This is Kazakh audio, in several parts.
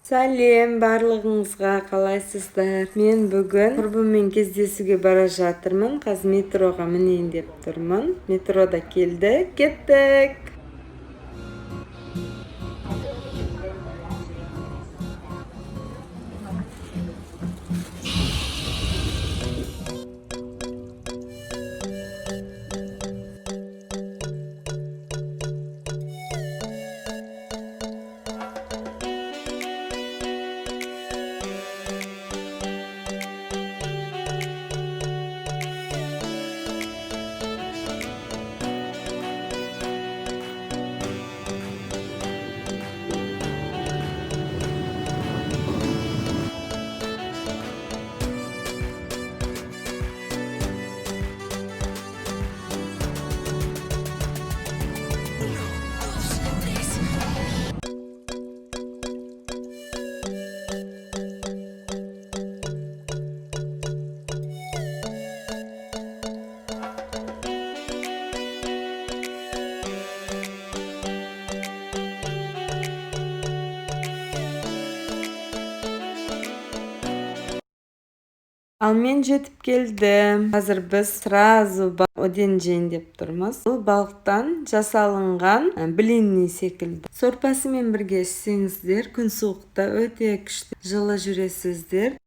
Сәлем барлығыңызға, қалайсыздар? Мен бүгін құрбыммен кездесуге бара жатырмын. Қазір метроға мінейін деп тұрмын. Метрода келді, кеттік. Ал мен жетіп келдім. Қазір біз сразу оден жейін деп тұрмыз. Бұл балықтан жасалынған блинный секілді. Сорпасымен бірге ішсеңіздер, күн суықта өте күшті жылы жүресіздер.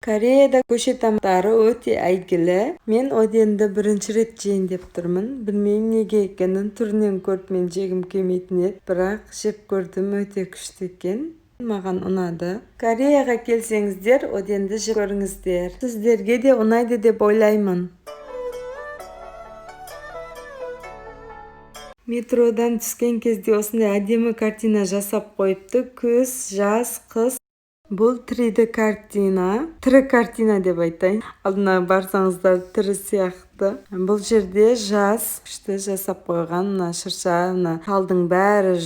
Кореяда көше тамақтары өте әйгілі. Мен оденді бірінші рет жейін деп тұрмын. Білмеймін неге екенін, түрінен көріп мен жегім келмейтін еді, бірақ жеп көрдім, өте күшті екен. Маған ұнады. Кореяға келсеңіздер, оденді жеп көріңіздер. Сіздерге де ұнайды деп ойлаймын. Метродан түскен кезде осындай әдемі картина жасап қойыпты. Күз, жаз, қыс. Бұл 3D картина. Тірі картина деп айтайын. Алдына барсаңыздар тірі сияқты. Бұл жерде жаз күшті жасап қойған. Шырша, талдың бәрі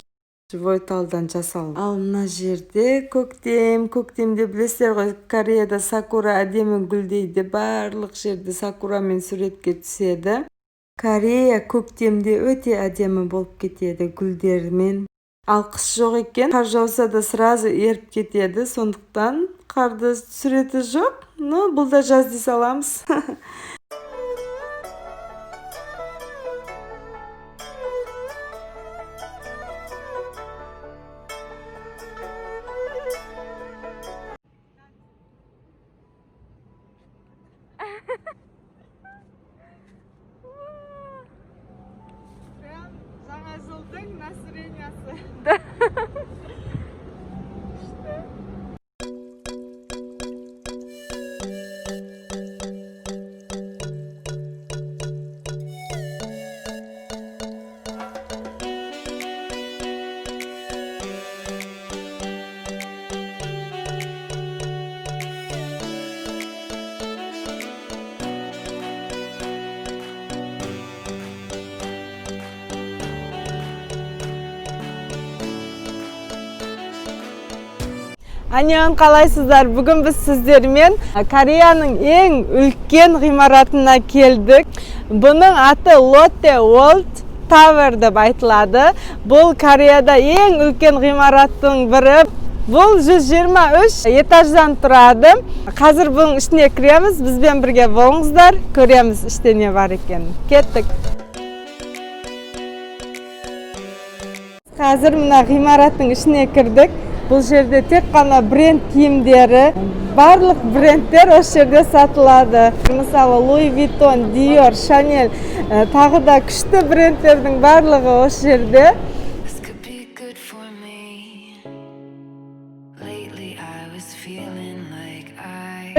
живой талдан жасалған. Ал мына жерде көктемде білесіздер ғой, Кореяда сакура әдемі гүлдейді. Барлық жерде сакурамен суретке түседі. Корея көктемде өте әдемі болып кетеді гүлдермен. Ал қыс жоқ екен, қар жауса да сразу еріп кетеді. Сондықтан қарды суреті жоқ. Бұл да жаз дей саламыз. Жаңа жылдың настроениясы. Аньон, қалайсыздар? Бүгін біз сіздермен Кореяның ең үлкен ғимаратына келдік. Бұның аты Lotte World Tower деп айтылады. Бұл Кореяда ең үлкен ғимараттың бірі. Бұл 123 этаждан тұрады. Қазір бұның ішіне кіреміз. Бізбен бірге болыңыздар. Көреміз іште не бар екенін. Кеттік. Қазір мына ғимараттың ішіне кірдік. Бұл жерде тек қана бренд киімдері, барлық брендтер осы жерде сатылады. Мысалы, Louis Vuitton, Dior, Chanel, тағы да күшті брендтердің барлығы осы жерде.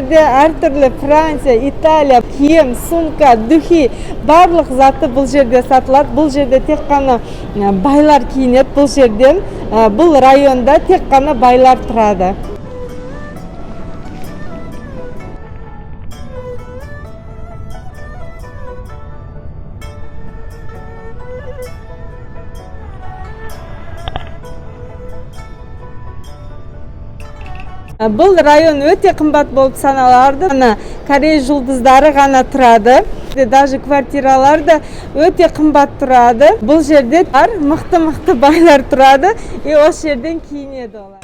Әртүрлі Франция, Италия, киім, сумка, духи, барлық заты бұл жерде сатылады. Бұл жерде тек қана байлар киінеді. Бұл жерден, бұл районда тек қана байлар тұрады. Бұл район өте қымбат болып саналады. Корея жұлдыздары ғана тұрады. Даже квартиралар да өте қымбат тұрады. Бұл жерде мықты байлар тұрады. Осы жерден киінеді олар.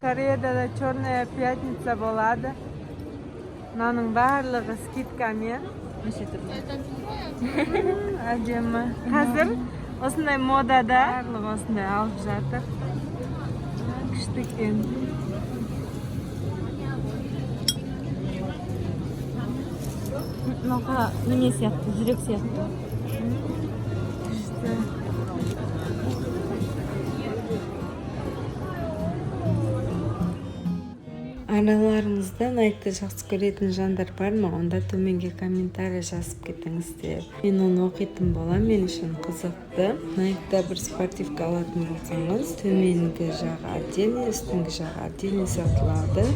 Koreyada da Черная пятница bo'ladi. Mananing barlig'i skidkaмен. Неше түрлі? Ademma. Hozir osnday modada barlig'i osnday olib жатыр. Kuchli ekan. Мынаqa неме сияқты, жүрек сияқты. Kuchli. Aralarınızda Nike'da жақсы көретін жандар бар ма? Онда төменге комментарий жазып кетіңіздер. Мен оны оқитын болам, мен үшін қызықты. Nike'да бір спортивка алатын болсаңыз, төменгі жағы отдельный, үстіңгі жағы отдельный сатылады.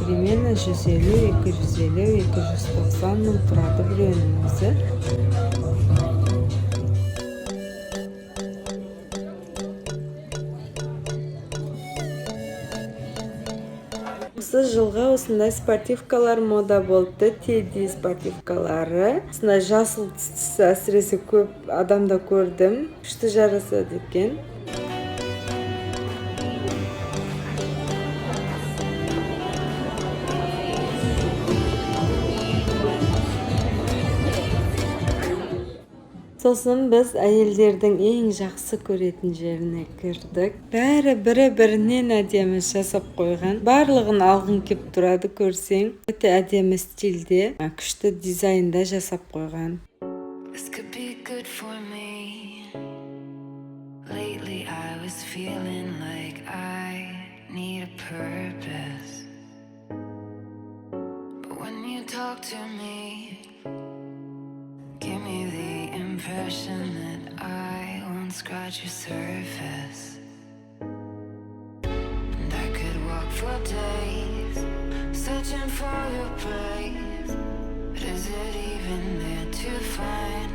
Примерно 150, 250, 290 мың тұрады біреуінің өзі. Осы жылға осындай спортивкалар мода болды, Teddy спортивкалары. Осындай жасыл түстісі әсіресе көп адамда көрдім. Күшті жарасады екен. Сосын біз әйелдердің ең жақсы көретін жеріне кірдік. Бәрі бірі-бірінен әдемі жасап қойған. Барлығын алғың кеп тұрады көрсең. Өте әдемі стильде, күшті дизайнда жасап қойған. This could be good for me. Lately I was feeling like I need a purpose. But when you talk to me, give me the impression that I won't scratch your surface. And I could walk for days, searching for your place. But is it even there to find?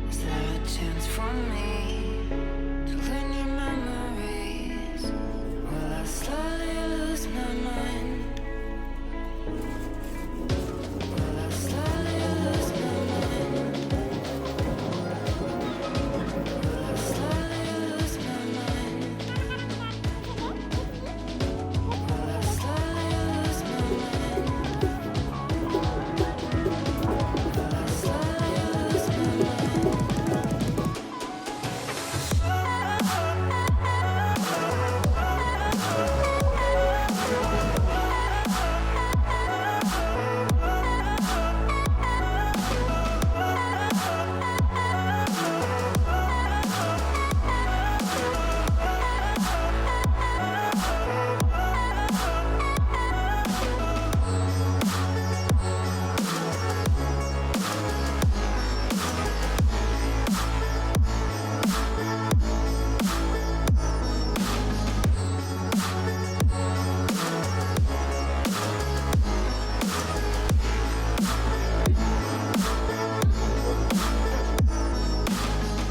Is there a chance for me to learn your memories? Will I slowly lose my mind? Will I slowly lose my mind? Will I slowly lose my mind? Will I slowly lose my mind? Will I slowly lose my mind?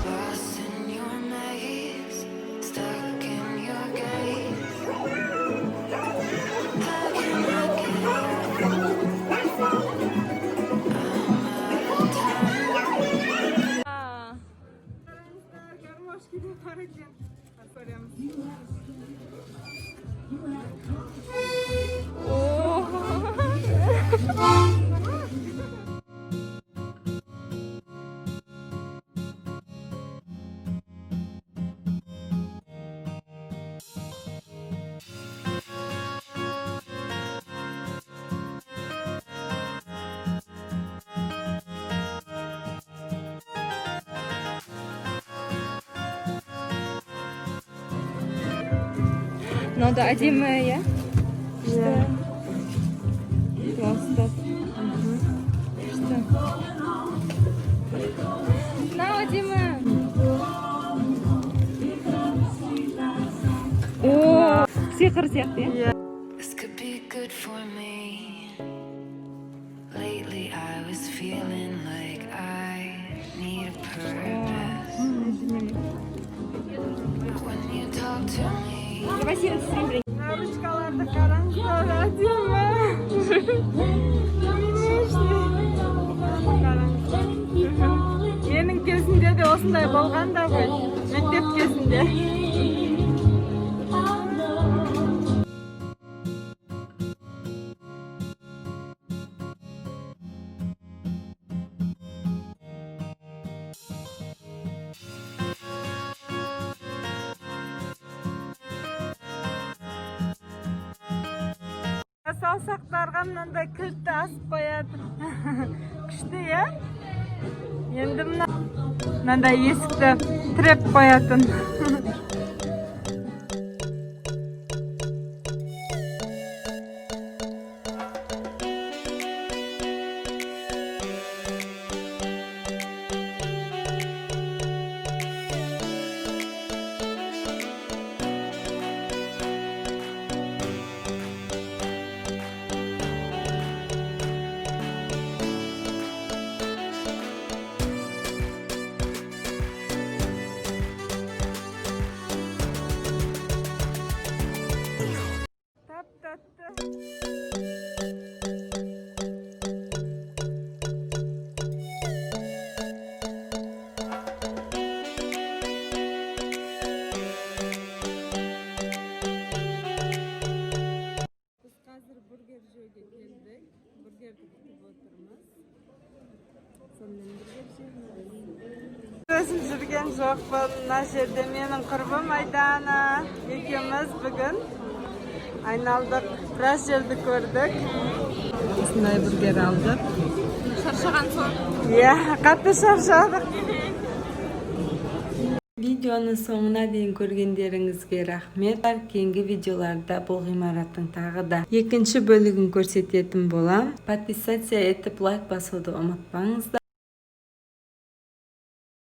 Lost in your maze, stuck in your gaze. How can I get out? I'm out of time. Мынау да әдемі, иә? Класс. Күшті. Мынау әдемі. О, сиқыр сияқты, иә? This could be good for me. Lately I was feeling like I need a purpose. But when you talk to me, Давай сені түсірейін. Наручкаларды қараңыздар, әдемі. Менің кезімде де осындай болған да ғой, мектеп кезінде. саусақтарға мынандай кілтті асып қояды. Күшті, я? Енді мынандай есікті тіреп қоятын. Burger joyga keldik. Burgerni kutib o'tirmiz. Sondan burger o'zim жүрген жоқпын. Мына жерде менің құрбым Айдана. Екеуміз бүгін айналдық. Біраз жерді көрдік. Осындай бургер алдық. Шаршаған соң. Иә, қатты шаршадық. Видеоны соңына дейін көргендеріңізге рахмет. Кейінгі видеоларда бұл ғимараттың тағы да екінші бөлігін көрсететін болам. Подписация етіп лайк басуды ұмытпаңыздар.